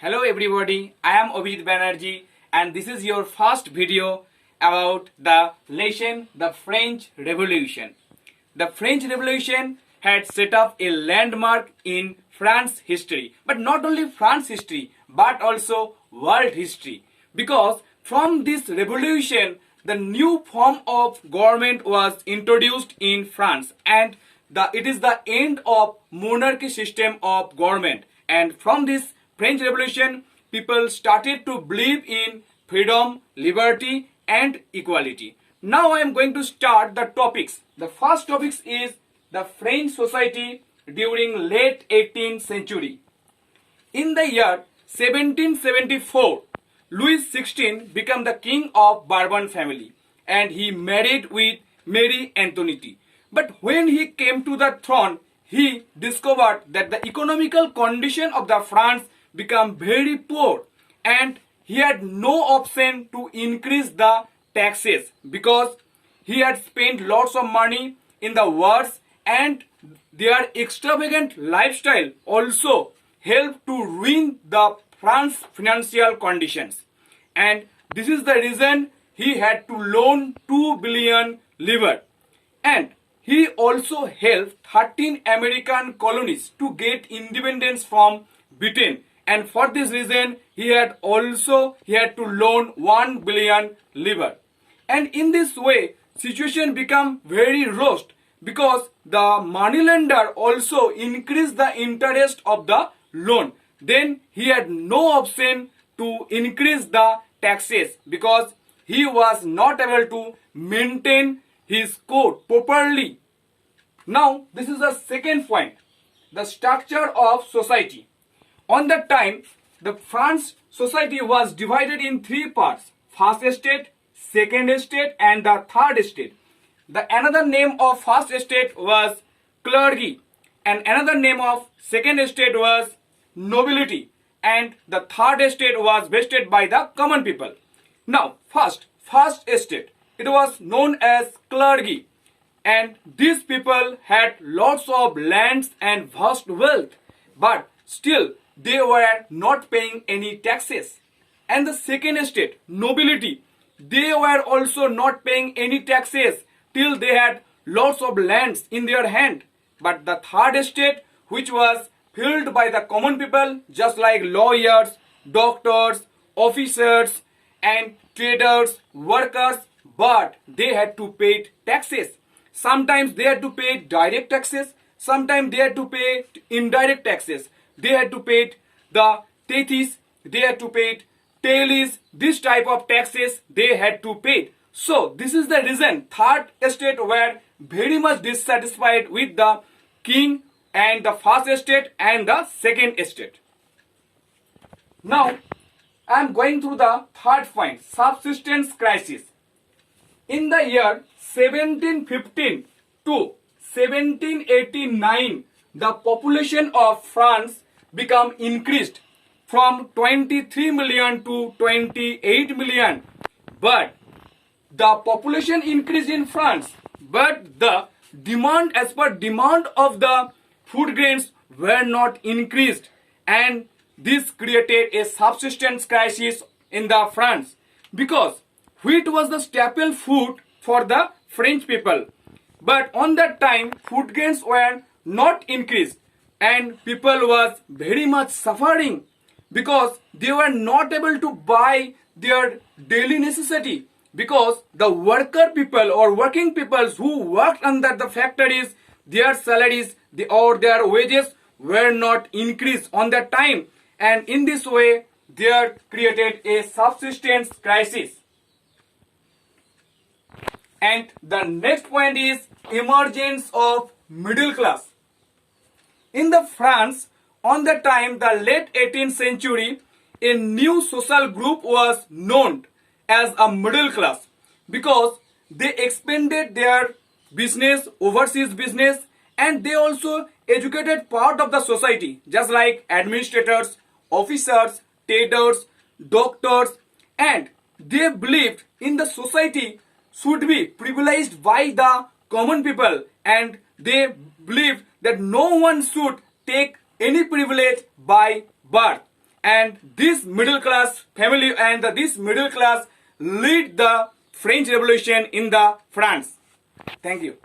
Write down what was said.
Hello everybody, I am Obid Banerjee and this is your first video about the lesson the French Revolution. The French Revolution had set up a landmark in France history, but not only France history but also world history, because from this revolution the new form of government was introduced in France, and it is the end of monarchy system of government. And from this French Revolution, people started to believe in freedom, liberty and equality. Now I am going to start the topics. The first topic is the French society during late 18th century. In the year 1774, Louis XVI became the king of Bourbon family and he married with Marie Antoinette. But when he came to the throne, he discovered that the economical condition of the France became very poor and he had no option to increase the taxes because he had spent lots of money in the wars, and their extravagant lifestyle also helped to ruin the France financial conditions. And this is the reason he had to loan 2 billion livres. And he also helped 13 American colonies to get independence from Britain. And for this reason, he had to loan 1 billion livres. And in this way, situation became very rushed because the moneylender also increased the interest of the loan. Then he had no option to increase the taxes because he was not able to maintain his court properly. Now, this is the second point, the structure of society. On that time, the France society was divided in three parts: first estate, second estate, and the third estate. The another name of first estate was clergy, and another name of second estate was nobility, and the third estate was vested by the common people. Now, first estate, it was known as clergy, and these people had lots of lands and vast wealth, but still they were not paying any taxes. And the second estate, nobility, they were also not paying any taxes till they had lots of lands in their hand. But the third estate, which was filled by the common people, just like lawyers, doctors, officers and traders, workers, but they had to pay taxes. Sometimes they had to pay direct taxes, sometimes they had to pay indirect taxes. They had to pay the tithes, they had to pay taillis, this type of taxes they had to pay. So this is the reason third estate were very much dissatisfied with the king and the first estate and the second estate. Now I am going through the third point, subsistence crisis. In the year 1715 to 1789, the population of France become increased from 23 million to 28 million. But the population increased in France, but the demand, as per demand of the food grains, were not increased, and this created a subsistence crisis in the France, because wheat was the staple food for the French people. But on that time, food grains were not increased and people was very much suffering because they were not able to buy their daily necessity, because the worker people or working people who worked under the factories, their salaries or their wages were not increased on that time, and in this way they created a subsistence crisis. And the next point is emergence of middle class. In the France, on the time, the late 18th century, a new social group was known as a middle class because they expanded their business, overseas business, and they also educated part of the society, just like administrators, officers, traders, doctors, and they believed in the society should be privileged by the common people, and they believed that no one should take any privilege by birth. and this middle class family and this middle class lead the French Revolution in the France. Thank you.